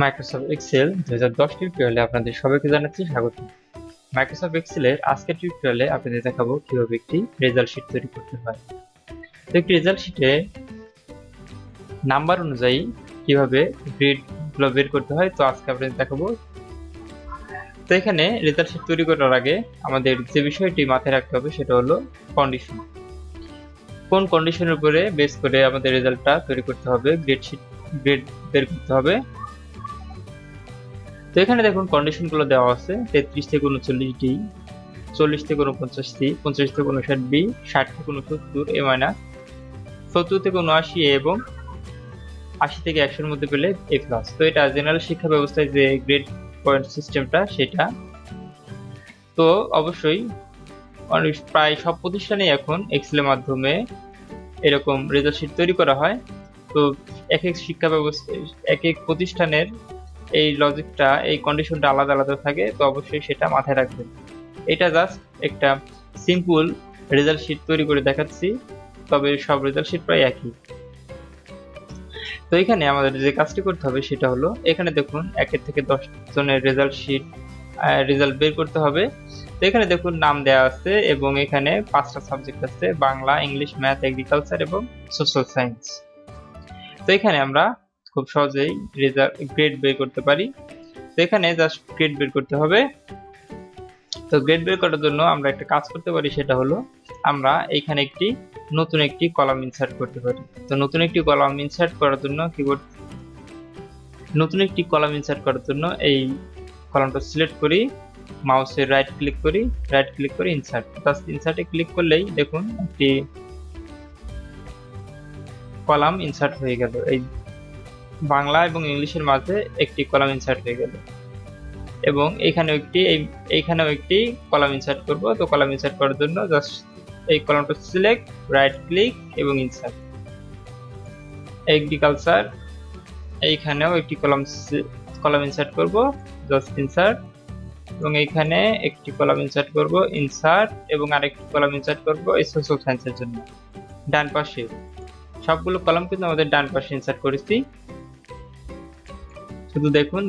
Microsoft Excel 2010 টিউটোরিয়ালে আপনাদের সবাইকে জানাচ্ছি স্বাগত। মাইক্রোসফট এক্সেলের আজকের টিউটোরিয়ালে আপনাদের দেখাবো কিভাবে একটি রেজাল্ট শিট তৈরি করতে হয়। তো একটি রেজাল্ট শিটে নাম্বার অনুযায়ী কিভাবে গ্রেডগুলো বের করতে হয়, তো আজকে আপনাদের দেখাবো। তো এখানে রেজাল্ট শিট তৈরি করার আগে আমাদের যে বিষয়টি মাথায় রাখতে হবে সেটা হলো কন্ডিশন। কোন কন্ডিশনের উপরে বেস করে আমাদের রেজাল্টটা তৈরি করতে হবে, গ্রেড বের করতে হবে। তো এখানে দেখুন কন্ডিশনগুলো দেওয়া আছে 33 থেকে 39 ডি, 40 থেকে 49 সি, 50 থেকে 59 বি, 60 থেকে 69 এ মাইনাস, 70 থেকে 79 এ এবং 80 থেকে 100 এর মধ্যে পেলে এ প্লাস। তো এটা জেনারেল শিক্ষা ব্যবস্থায় যে গ্রেড পয়েন্ট সিস্টেমটা সেটা। তো অবশ্যই প্রায় সব প্রতিষ্ঠানেই এখন এক্সেলের মাধ্যমে এরকম রেজাল্ট শিট তৈরি করা হয়। তো এক এক শিক্ষা ব্যবস্থা, এক এক প্রতিষ্ঠানের এই লজিকটা, এই কন্ডিশনটা আলাদা আলাদা থাকে। তো অবশ্যই সেটা মাথায় রাখবেন। এটা জাস্ট একটা সিম্পল রেজাল্ট শিট তৈরি করে দেখাচ্ছি, তবে সব রেজাল্ট শিট প্রায় একই। তো এখানে আমাদের যে কাজটি করতে হবে সেটা হলো, এখানে দেখুন 1 থেকে 10 জনের রেজাল্ট বের করতে হবে। তো এখানে দেখুন নাম দেওয়া আছে এবং এখানে 5টা সাবজেক্ট আছে: বাংলা, ইংলিশ, ম্যাথ, এগ্রিকালচার এবং সোশ্যাল সায়েন্স। তো এখানে আমরা খুব সহজেই গ্রেড বের করতে পারি। তো এখানে জাস্ট গ্রেড বের করতে হবে। তো গ্রেড বের করার জন্য আমরা একটা কাজ করতে পারি, সেটা হলো আমরা এখানে নতুন একটি কলাম ইনসার্ট করতে পারি। তো নতুন একটি কলাম ইনসার্ট করার জন্য এই কলামটা সিলেক্ট করি, মাউসের রাইট ক্লিক করি ইনসার্ট। জাস্ট ইনসার্টে ক্লিক করলেই দেখুন একটি কলাম ইনসার্ট হয়ে গেল। এই বাংলা এবং ইংলিশের মাঝে একটি কলাম ইনসার্ট হয়ে গেল এবং এইখানেও একটি কলাম ইনসার্ট করব। তো কলাম ইনসার্ট করার জন্য জাস্ট এই কলামটা সিলেক্ট, রাইট ক্লিক এবং ইনসার্ট। এগ্রিকালচার, এইখানেও একটি কলাম ইনসার্ট করব, জাস্ট ইনসার্ট, এবং এইখানে একটি কলাম ইনসার্ট করব, ইনসার্ট, এবং আরেকটি কলাম ইনসার্ট করব এই সোশ্যাল সায়েন্সের জন্য। ডান পাশে সবগুলো কলাম কিন্তু আমাদের ডান পাশে ইনসার্ট করেছি। শুধু দেখুন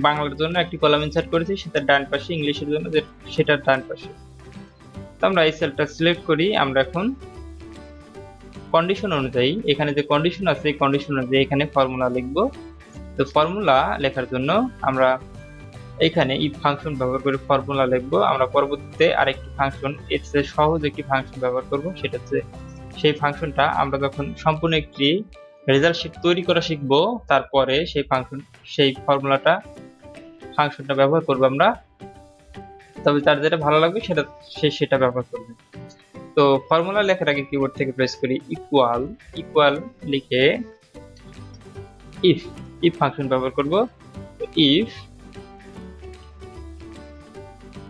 বাংলার জন্য একটি কলাম ইনসার্ট করেছি, সেটা ডান পাশে, ইংলিশের জন্য সেটা ডান পাশে। তো আমরা এই সেলটা সিলেক্ট করি। আমরা এখন কন্ডিশন অনুযায়ী, এখানে যে কন্ডিশন আছে এই কন্ডিশন অনুযায়ী এখানে ফর্মুলা লিখব। তো ফর্মুলা লেখার জন্য আমরা এখানে ইফ ফাংশন ব্যবহার করে ফর্মুলা লিখব। আমরা পরবর্তীতে আরেকটি ফাংশন, এর চেয়ে সহজ একটি ফাংশন ব্যবহার করব। সেটা হচ্ছে সেই ফাংশনটা আমরা যখন সম্পূর্ণ একটি রেজাল্ট শিট তৈরি করা শিখবো, তারপরে সেই ফাংশনটা ব্যবহার করবো আমরা। তবে তার যেটা ভালো লাগবে সেটা ব্যবহার করবে। তো ফর্মুলা লেখার আগে কিবোর্ড থেকে প্রেস করি ইকুয়াল লিখে ইফ ফাংশন ব্যবহার করব। ইফ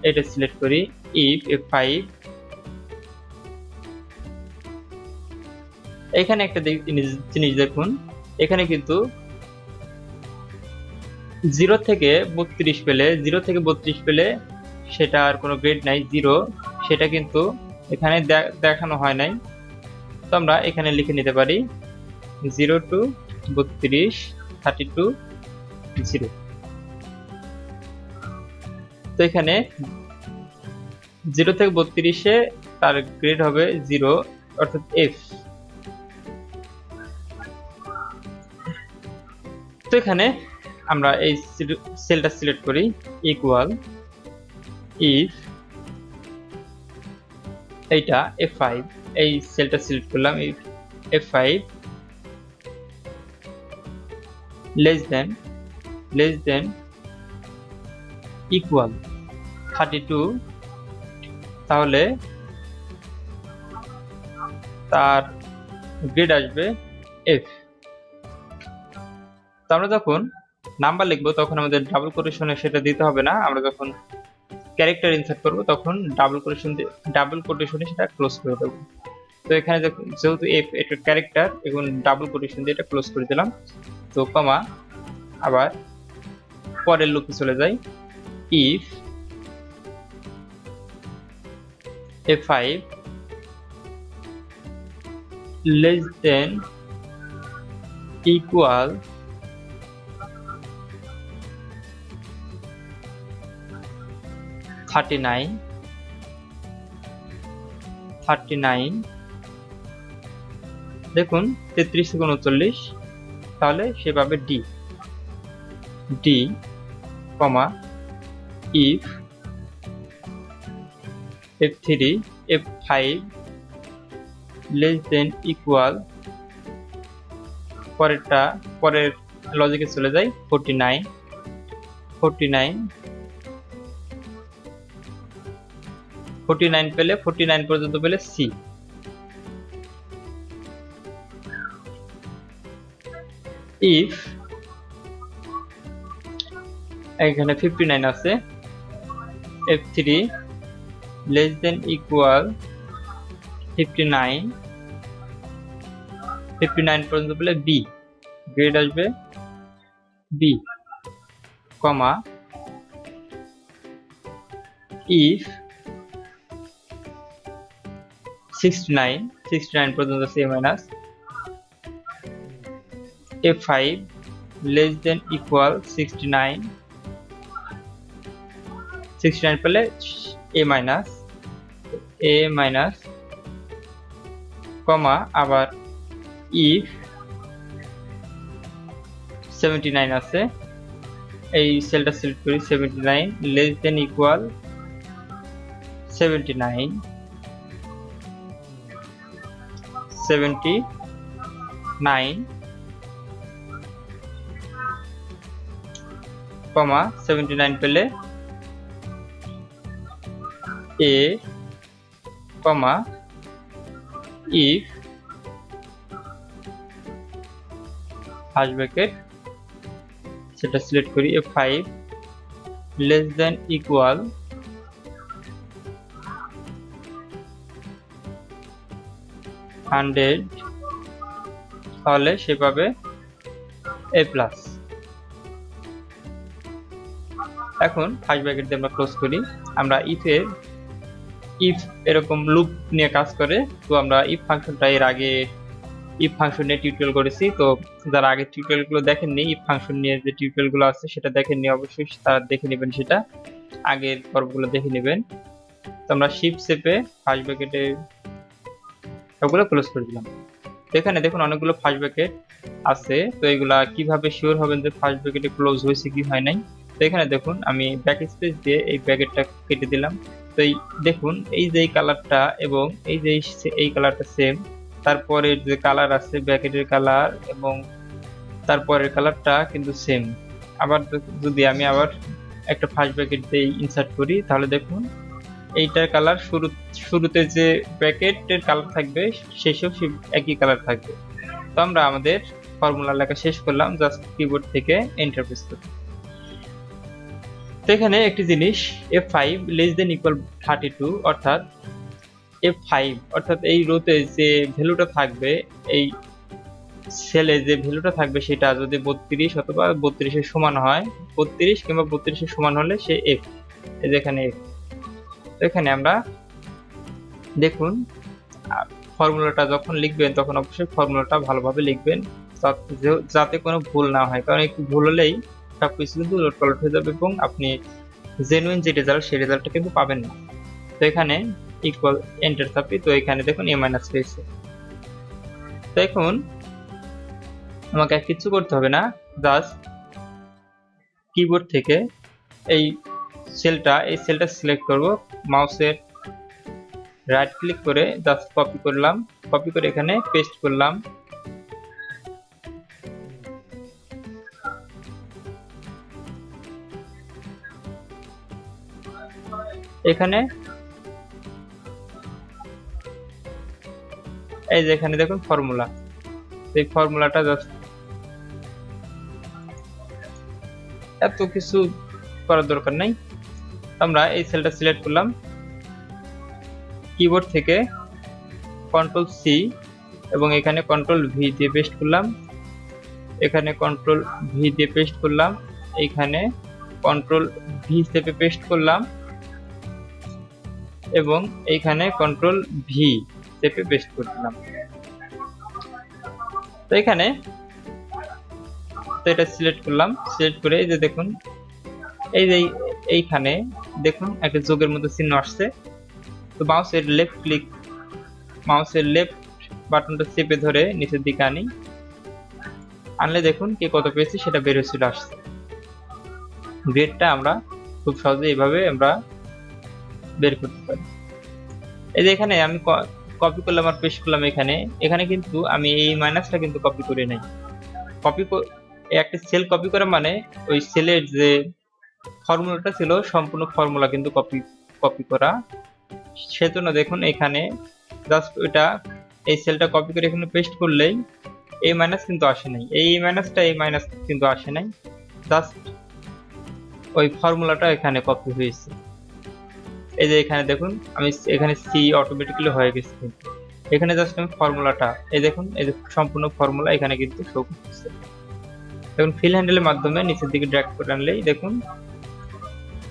এটা সিলেক্ট করি, ইফ f5, এখানে একটা জিনিস দেখুন, এখানে কিন্তু 0 থেকে 32 পেলে সেটা আর কোনো গ্রেড নাই, 0, সেটা কিন্তু এখানে দেখানো হয় নাই। তো আমরা এখানে লিখে নিতে পারি 0 to 32, 32, 0। তো এখানে 0 থেকে 32-এ তার গ্রেড হবে 0, অর্থাৎ F। তো এখানে আমরা এই সেলটা সিলেক্ট করি, ইকুয়াল ইফ এইটা F5, এই সেলটা সিলেক্ট করলাম, F5 লেস দেন ইকুয়াল 32, তাহলে তার গ্রেড আসবে F। তো আমরা যখন নাম্বার লিখবো তখন আমাদের ডাবল কোটেশনে সেটা দিতে হবে না। আমরা যখন ক্যারেক্টার ইনসার্ট করব তখন ডাবল কোটেশনে সেটা ক্লোজ করে দেবো। তো এখানে যেহেতু F এটা ক্যারেক্টার, এখন ডাবল কোটেশন দিয়ে এটা ক্লোজ করে দিলাম। তো কমা, আবার পরের লুপে চলে যাই, if F5 less than equal 39 দেখুন 33 থেকে 39 তাহলে সেভাবে D comma if f3 f5 less than equal পরের লজিকে চলে যাই 49 পেলে 49 পর্যন্ত পেলে সি if এখানে 59 আছে f3 less than equal 59 পর্যন্ত পেলে বি গ্রেড আসবে বি কমা if 69 পর্যন্ত C minus f5 less than equal 69 পেলে a মাইনাস কমা আবার if 79 আছে এই সেলটা সিলেক্ট করি 79 less than equal 79 কমা 79 পেলে a comma if hash bracket সেটা সিলেক্ট করি f5 less than equal 100 তাহলে সে পাবে a প্লাস এখন হাশ ব্র্যাকেট দিয়ে আমরা ক্লোজ করি আমরা if এরকম লুপ নিয়ে কাজ করে তো আমরা if ফাংশনটা এর আগে if ফাংশন নিয়ে টিউটোরিয়াল করেছি তো যারা আগে টিউটোরিয়াল গুলো দেখেননি if ফাংশন নিয়ে যে টিউটোরিয়াল গুলো আছে সেটা দেখেননি অবশ্যই তারা দেখে নেবেন সেটা আগের পর্বগুলো দেখে নেবেন তো আমরা শিফট চেপে হাশ ব্র্যাকেটে সবগুলো ক্লোজ করে দিলাম তো এখানে দেখুন অনেকগুলো ফার্স্ট ব্র্যাকেট আছে তো এগুলা কিভাবে শিওর হবেন যে ফার্স্ট ব্র্যাকেটে ক্লোজ হয়েছে কি হয় নাই তো এখানে দেখুন আমি ব্যাক স্পেস দিয়ে এই ব্র্যাকেটটা কেটে দিলাম তো এই দেখুন এই যে কালারটা এবং এই যে এই কালারটা সেম তারপরে যে কালার আছে ব্র্যাকেটের কালার এবং তারপরের কালারটা কিন্তু সেম আবার যদি আমি আবার একটা ফার্স্ট ব্র্যাকেট দিয়ে ইনসার্ট করি তাহলে দেখুন এইটার কালার শুরুতে যে ব্র্যাকেটের কালার থাকবে শেষেও একই কালার থাকবে তো আমরা আমাদের ফর্মুলা লেখা শেষ করলাম জাস্ট কিবোর্ড থেকে এন্টার প্রেস করি তো এখানে একটি জিনিস f5 less than equal 32 অর্থাৎ f5 অর্থাৎ এই রোতে যে ভ্যালুটা থাকবে এই সেলে যে ভ্যালুটা থাকবে সেটা যদি 32 অথবা 32 এর সমান হয় 32 কিংবা 32 এর সমান হলে সে f এই যে এখানে f তো এখানে আমরা দেখুন ফর্মুলাটা যখন লিখবেন তখন অবশ্যই ফর্মুলাটা ভালোভাবে লিখবেন যাতে কোনো ভুল না হয় কারণ একটু ভুল হলেই সবকিছু কিন্তু উলট পালট হয়ে যাবে এবং আপনি জেনুইন যে রেজাল্ট সেই রেজাল্টটা কিন্তু পাবেন না তো এখানে ইকুয়াল এন্টার চাপি তো এখানে দেখুন a মাইনাস পেয়েছে তো এখন আমাকে আর কিছু করতে হবে না জাস্ট কিবোর্ড থেকে এই সেলটা সিলেক্ট করব মাউসের রাইট ক্লিক করে জাস্ট কপি করলাম কপি করে এখানে পেস্ট করলাম এখানে এই যে এখানে দেখুন ফর্মুলা এই ফর্মুলাটা জাস্ট এত কিছু করার দরকার নাই আমরা এই সেলটা সিলেক্ট করলাম কিবোর্ড থেকে কন্ট্রোল সি এবং এখানে কন্ট্রোল ভি দিয়ে পেস্ট করলাম এখানে কন্ট্রোল ভি দিয়ে পেস্ট করলাম এখানে কন্ট্রোল ভি চেপে পেস্ট করলাম এবং এইখানে কন্ট্রোল ভি চেপে পেস্ট করলাম তো এখানে তো এটা সিলেক্ট করলাম সিলেক্ট করে এই যে দেখুন এই যে এইখানে দেখুন একটা যোগের মতো চিহ্ন আসছে। তো মাউসের লেফট বাটনটা চেপে ধরে নিচের দিকে আনলে দেখুন কে কত পেয়েছে সেটা বের হয়ে চলে আসছে। গ্রেডটা আমরা খুব সহজে এইভাবে আমরা বের করতে পারি। এই যে এখানে আমি কপি করলাম আর পেস্ট করলাম, এখানে কিন্তু আমি এই মাইনাসটা কিন্তু কপি করে নাই। একটা সেল কপি করা মানে ওই সেলের যে ফর্মুলাটা ছিল সম্পূর্ণ ফর্মুলা কিন্তু কপি করা। সেজন্য দেখুন এখানে জাস্ট ওইটা এই সেলটা কপি করে এখানে পেস্ট করলেই এই মাইনাস কিন্তু আসে নাই, এই মাইনাস কিন্তু আসে নাই, জাস্ট ওই ফর্মুলাটা এখানে কপি হয়েছে। এই যে এখানে দেখুন আমি এখানে সি অটোমেটিক্যালি হয়ে গেছে, কিন্তু এখানে জাস্ট আমি ফর্মুলাটা এই দেখুন, এই যে সম্পূর্ণ ফর্মুলা এখানে কিন্তু শো করতেছে। দেখুন ফিল হ্যান্ডেলের মাধ্যমে নিচের দিকে ড্র্যাগ করে আনলেই দেখুন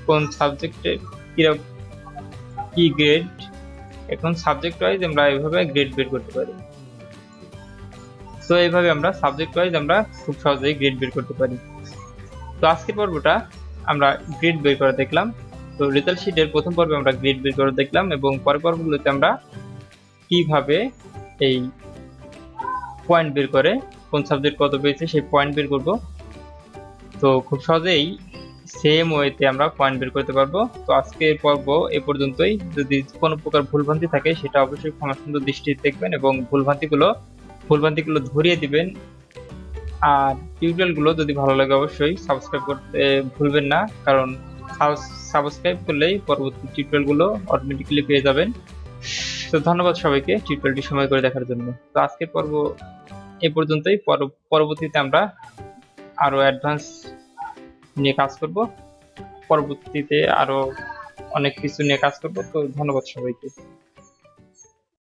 কোন সাবজেক্টে কি গ্রেড, এখন সাবজেক্ট ওয়াইজ আমরা এইভাবে গ্রেড বের করতে পারি। তো এইভাবে আমরা সাবজেক্ট ওয়াইজ আমরা খুব সহজেই গ্রেড বের করতে পারি। তো আজকের পর্বটা আমরা গ্রেড বের করে দেখলাম। তো রেজাল্ট শিটের প্রথম পর্বে আমরা গ্রেড বের করে দেখলাম, এবং পরের পর্বগুলোতে আমরা কিভাবে এই পয়েন্ট বের করে কোন সাবজেক্ট কত পেয়েছে সেই পয়েন্ট বের করব। তো খুব সহজেই সেম ওয়েতে আমরা পয়েন্ট বের করতে পারবো। তো আজকের পর্ব এ পর্যন্তই। যদি কোনো প্রকার ভুলভ্রান্তি থাকে সেটা অবশ্যই ক্ষমা সুন্দর দৃষ্টিতে দেখবেন এবং ভুলভ্রান্তিগুলো ধরিয়ে দিবেন। আর টিউটোরিয়ালগুলো যদি ভালো লাগে অবশ্যই সাবস্ক্রাইব করতে ভুলবেন না, কারণ সাবস্ক্রাইব করলেই পরবর্তী টিউটোরিয়ালগুলো অটোমেটিক্যালি পেয়ে যাবেন। তো ধন্যবাদ সবাইকে টিউটোরিয়ালটি সময় করে দেখার জন্য। তো আজকের পর্ব এ পর্যন্তই। পরবর্তীতে আমরা আরো অ্যাডভান্স নিয়ে কাজ করব, পরবর্তীতে আরো অনেক কিছু নিয়ে কাজ করব। তো ধন্যবাদ সবাইকে।